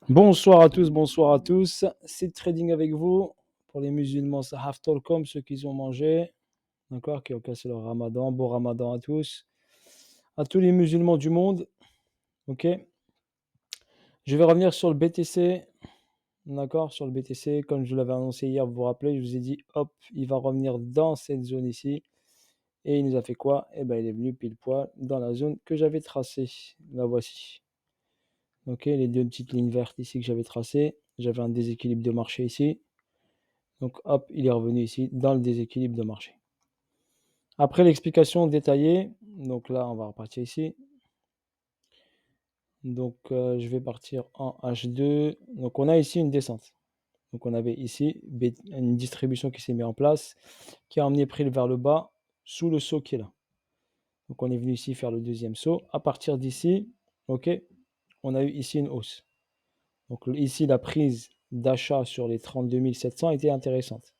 Bonsoir à tous, bonsoir à tous. C'est Trading avec vous. Pour les musulmans, c'est Haftorkom, ceux qui ont mangé, d'accord, qui ont cassé leur ramadan. Bon ramadan à tous. À tous les musulmans du monde, ok. Je vais revenir sur le BTC, d'accord, sur le BTC. Comme je l'avais annoncé hier, vous vous rappelez, je vous ai dit, hop, il va revenir dans cette zone ici. Et il nous a fait quoi? Eh ben, il est venu pile poil dans la zone que j'avais tracée. La voici. Ok, les deux petites lignes vertes ici que j'avais tracées. J'avais un déséquilibre de marché ici. Donc hop, il est revenu ici dans le déséquilibre de marché. Après l'explication détaillée, donc là on va repartir ici. Donc je vais partir en H2. Donc on a ici une descente. Donc on avait ici une distribution qui s'est mise en place, qui a emmené prix vers le bas sous le saut qui est là. Donc on est venu ici faire le deuxième saut. À partir d'ici, ok, on a eu ici une hausse. Donc ici la prise d'achat sur les 32 700 était intéressante.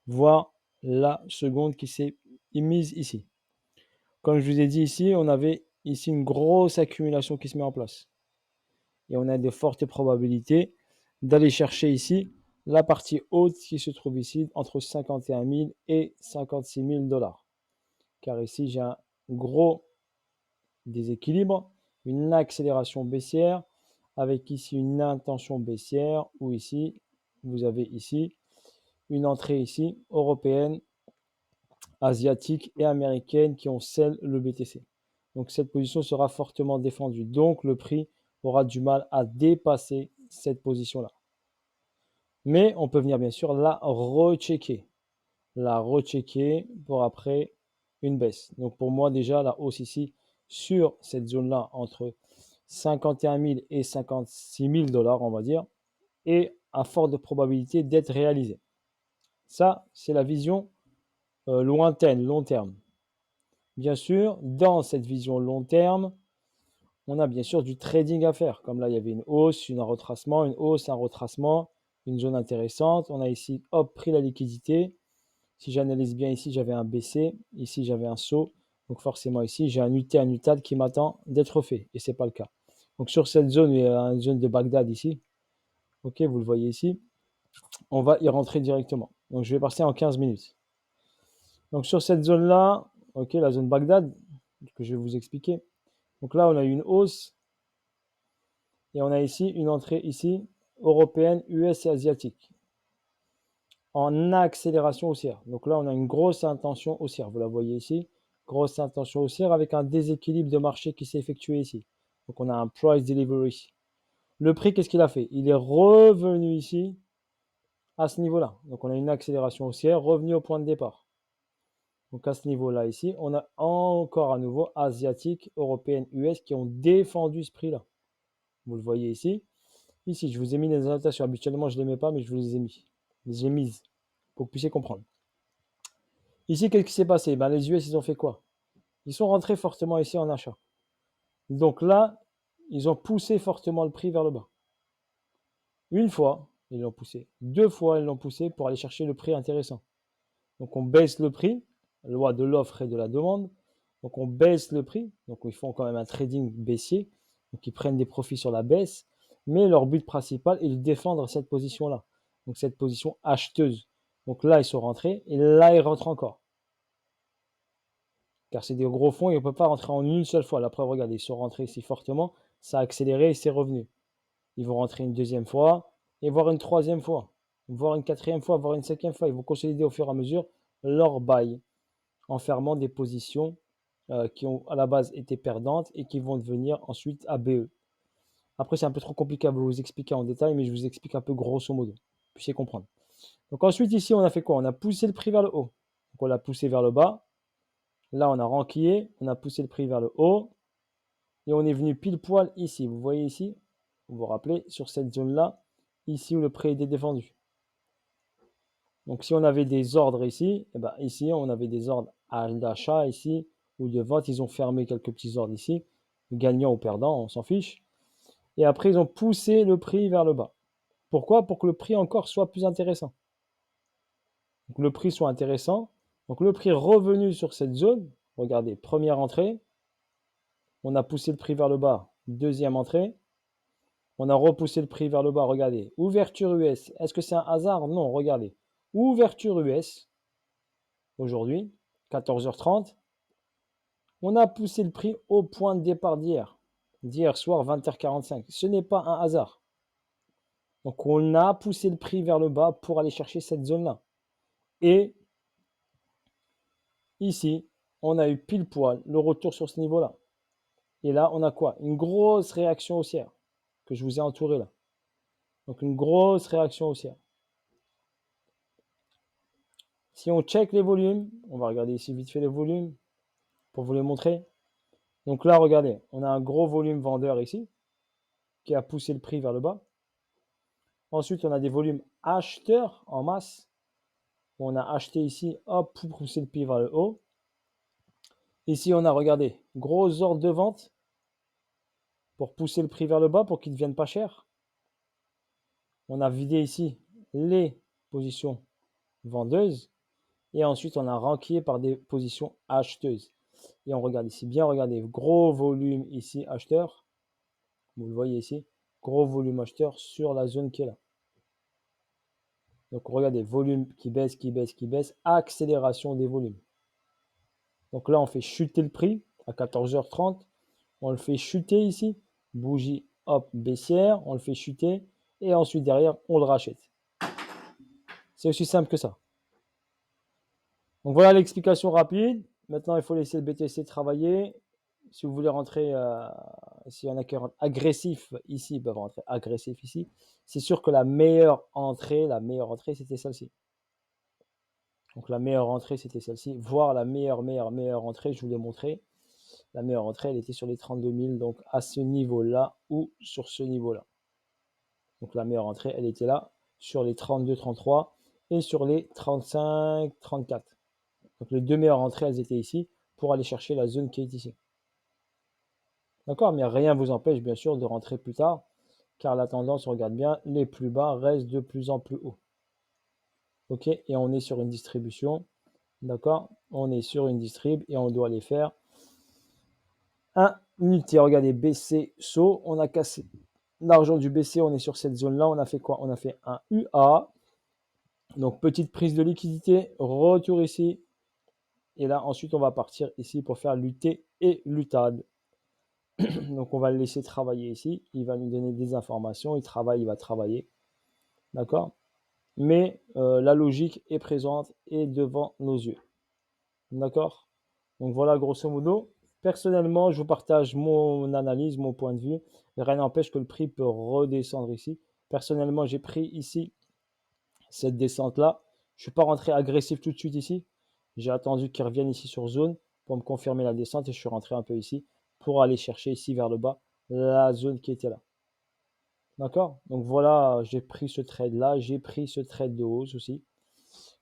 Voir la seconde qui s'est mise ici. Comme je vous ai dit ici, on avait ici une grosse accumulation qui se met en place. Et on a de fortes probabilités d'aller chercher ici la partie haute qui se trouve ici entre 51 000 et 56 000 dollars. Car ici, j'ai un gros déséquilibre, une accélération baissière avec ici une intention baissière où ici, vous avez ici une entrée ici européenne, asiatiques et américaines qui ont scellé le BTC. Donc cette position sera fortement défendue. Donc le prix aura du mal à dépasser cette position-là. Mais on peut venir bien sûr la rechecker. La rechecker pour après une baisse. Donc pour moi déjà la hausse ici sur cette zone-là entre 51 000 et 56 000 dollars on va dire est à forte probabilité d'être réalisée. Ça c'est la vision lointaine, long terme. Bien sûr, dans cette vision long terme, on a bien sûr du trading à faire. Comme là, il y avait une hausse, un retracement, une hausse, un retracement, une zone intéressante. On a ici, hop, pris la liquidité. Si j'analyse bien ici, j'avais un BC. Ici, j'avais un saut. Donc forcément ici, j'ai un UT, un UTAD qui m'attend d'être fait. Et ce n'est pas le cas. Donc sur cette zone, il y a une zone de Bagdad ici. Ok, vous le voyez ici. On va y rentrer directement. Donc je vais passer en 15 minutes. Donc sur cette zone-là, ok, la zone Bagdad, que je vais vous expliquer. Donc là, on a eu une hausse et on a ici une entrée ici européenne, US et asiatique en accélération haussière. Donc là, on a une grosse intention haussière. Vous la voyez ici, grosse intention haussière avec un déséquilibre de marché qui s'est effectué ici. Donc on a un price delivery. Le prix, qu'est-ce qu'il a fait? Il est revenu ici à ce niveau-là. Donc on a une accélération haussière, revenu au point de départ. Donc à ce niveau-là ici, on a encore à nouveau asiatique, européenne, US qui ont défendu ce prix-là. Vous le voyez ici. Ici, je vous ai mis les annotations. Habituellement, je ne les mets pas, mais je vous les ai mis. Les ai mises pour que vous puissiez comprendre. Ici, qu'est-ce qui s'est passé? Ben, les US, ils ont fait quoi? Ils sont rentrés fortement ici en achat. Donc là, ils ont poussé fortement le prix vers le bas. Une fois, ils l'ont poussé. Deux fois, ils l'ont poussé pour aller chercher le prix intéressant. Donc on baisse le prix, loi de l'offre et de la demande. Donc on baisse le prix. Donc ils font quand même un trading baissier. Donc ils prennent des profits sur la baisse. Mais leur but principal est de défendre cette position-là. Donc cette position acheteuse. Donc là, ils sont rentrés et là, ils rentrent encore. Car c'est des gros fonds et on ne peut pas rentrer en une seule fois. La preuve, regardez, ils sont rentrés ici fortement. Ça a accéléré et c'est revenu. Ils vont rentrer une deuxième fois et voir une troisième fois, voire une quatrième fois, voire une cinquième fois. Ils vont consolider au fur et à mesure leur bail en fermant des positions qui ont à la base été perdantes et qui vont devenir ensuite ABE. Après, c'est un peu trop compliqué à vous expliquer en détail, mais je vous explique un peu grosso modo. Vous puissiez comprendre. Donc ensuite, ici, on a fait quoi? On a poussé le prix vers le haut. Donc on l'a poussé vers le bas. Là, on a ranquillé, on a poussé le prix vers le haut. Et on est venu pile poil ici. Vous voyez ici, vous vous rappelez, sur cette zone-là, ici où le prix était défendu. Donc si on avait des ordres ici, et ben ici, on avait des ordres d'achat ici, ou de vente. Ils ont fermé quelques petits ordres ici, gagnants ou perdants, on s'en fiche. Et après, ils ont poussé le prix vers le bas. Pourquoi? Pour que le prix encore soit plus intéressant. Donc le prix soit intéressant. Donc le prix revenu sur cette zone. Regardez, première entrée. On a poussé le prix vers le bas. Deuxième entrée. On a repoussé le prix vers le bas, regardez. Ouverture US, est-ce que c'est un hasard? Non, regardez. Ouverture US, aujourd'hui, 14h30. On a poussé le prix au point de départ d'hier soir, 20h45. Ce n'est pas un hasard. Donc, on a poussé le prix vers le bas pour aller chercher cette zone-là. Et ici, on a eu pile poil le retour sur ce niveau-là. Et là, on a quoi? Une grosse réaction haussière que je vous ai entouré là. Donc, une grosse réaction haussière. Si on check les volumes, on va regarder ici vite fait les volumes pour vous les montrer. Donc là, regardez, on a un gros volume vendeur ici qui a poussé le prix vers le bas. Ensuite, on a des volumes acheteurs en masse. On a acheté ici, hop, pour pousser le prix vers le haut. Ici, on a, regardé, gros ordre de vente pour pousser le prix vers le bas pour qu'il ne devienne pas cher. On a vidé ici les positions vendeuses. Et ensuite, on a ranquillé par des positions acheteuses. Et on regarde ici bien, regardez, gros volume ici acheteur. Vous le voyez ici, gros volume acheteur sur la zone qui est là. Donc regardez, volume qui baisse, qui baisse, qui baisse, accélération des volumes. Donc là, on fait chuter le prix à 14h30. On le fait chuter ici, bougie, hop, baissière, on le fait chuter. Et ensuite, derrière, on le rachète. C'est aussi simple que ça. Donc voilà l'explication rapide. Maintenant, il faut laisser le BTC travailler. Si vous voulez rentrer, s'il y en a qui rentrent agressif ici, ils peuvent rentrer agressif ici. C'est sûr que la meilleure entrée, c'était celle-ci. Donc la meilleure entrée, c'était celle-ci. Voire la meilleure entrée, je vous l'ai montré. La meilleure entrée, elle était sur les 32 000, donc à ce niveau-là ou sur ce niveau-là. Donc la meilleure entrée, elle était là, sur les 32, 33 et sur les 35, 34. Donc les deux meilleures entrées, elles étaient ici pour aller chercher la zone qui est ici. D'accord? Mais rien ne vous empêche, bien sûr, de rentrer plus tard, car la tendance, on regarde bien, les plus bas restent de plus en plus haut. OK? Et on est sur une distribution. D'accord? On est sur une distrib et on doit aller faire un unité. Regardez, BC, saut. On a cassé l'argent du BC. On est sur cette zone-là. On a fait quoi? On a fait un UA. Donc, petite prise de liquidité. Retour ici. Et là, ensuite, on va partir ici pour faire l'UT et l'UTAD. Donc, on va le laisser travailler ici. Il va nous donner des informations. Il travaille, il va travailler. D'accord? Mais la logique est présente et devant nos yeux. D'accord? Donc, voilà, grosso modo. Personnellement, je vous partage mon analyse, mon point de vue. Rien n'empêche que le prix peut redescendre ici. Personnellement, j'ai pris ici cette descente-là. Je ne suis pas rentré agressif tout de suite ici. J'ai attendu qu'il revienne ici sur zone pour me confirmer la descente et je suis rentré un peu ici pour aller chercher ici vers le bas la zone qui était là. D'accord? Donc voilà, j'ai pris ce trade-là. J'ai pris ce trade de hausse aussi.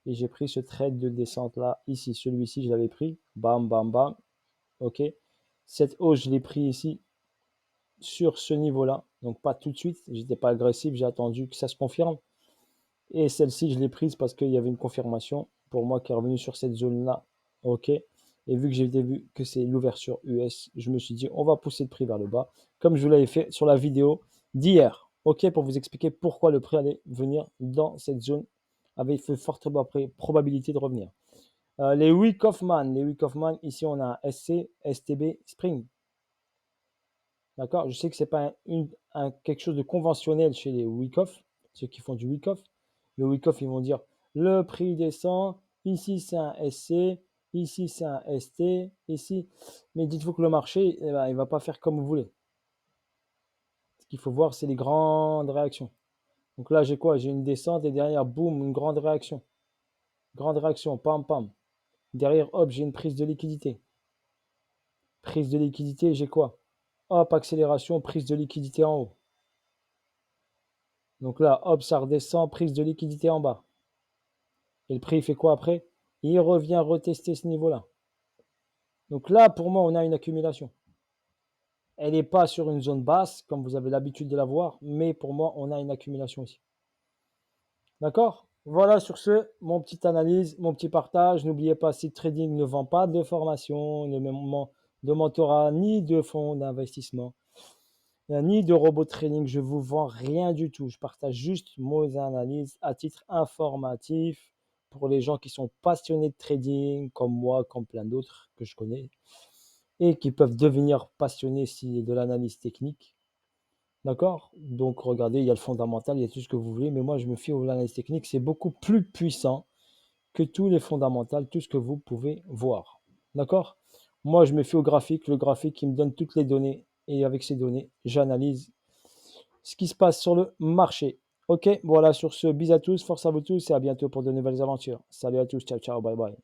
Et j'ai pris ce trade de descente-là ici. Celui-ci, je l'avais pris. Bam, bam, bam. OK. Cette hausse, je l'ai pris ici sur ce niveau-là. Donc pas tout de suite. J'étais pas agressif. J'ai attendu que ça se confirme. Et celle-ci, je l'ai prise parce qu'il y avait une confirmation pour moi qui est revenue sur cette zone-là. OK. Et vu que j'ai vu que c'est l'ouverture US, je me suis dit, on va pousser le prix vers le bas, comme je vous l'avais fait sur la vidéo d'hier. OK, pour vous expliquer pourquoi le prix allait venir dans cette zone avec de forte probabilité de revenir. Les Wick Hoffman, ici on a un SC, STB, Spring. D'accord? Je sais que ce n'est pas quelque chose de conventionnel chez les Wyckoff, ceux qui font du Wyckoff. Les Wyckoff, ils vont dire le prix descend, ici c'est un SC, ici c'est un ST, ici. Mais dites-vous que le marché, il ne va pas faire comme vous voulez. Ce qu'il faut voir, c'est les grandes réactions. Donc là, j'ai quoi? J'ai une descente et derrière, boum, une grande réaction. Grande réaction, pam, pam. Derrière, hop, j'ai une prise de liquidité. Prise de liquidité, j'ai quoi? Hop, accélération, prise de liquidité en haut. Donc là, hop, ça redescend, prise de liquidité en bas. Et le prix, il fait quoi après? Il revient retester ce niveau-là. Donc là, pour moi, on a une accumulation. Elle n'est pas sur une zone basse, comme vous avez l'habitude de la voir, mais pour moi, on a une accumulation ici. D'accord? Voilà sur ce, mon petite analyse, mon petit partage. N'oubliez pas, Seed Trading ne vend pas de formation, de mentorat, ni de fonds d'investissement. Il n'y a ni de robot trading, je vous vends rien du tout. Je partage juste mes analyses à titre informatif pour les gens qui sont passionnés de trading, comme moi, comme plein d'autres que je connais, et qui peuvent devenir passionnés si de l'analyse technique. D'accord? Donc regardez, il y a le fondamental, il y a tout ce que vous voulez, mais moi je me fie aux analyses techniques, c'est beaucoup plus puissant que tous les fondamentaux, tout ce que vous pouvez voir. D'accord? Moi je me fie au graphique, le graphique qui me donne toutes les données, et avec ces données, j'analyse ce qui se passe sur le marché. Ok, voilà, sur ce, bis à tous, force à vous tous, et à bientôt pour de nouvelles aventures. Salut à tous, ciao ciao, bye bye.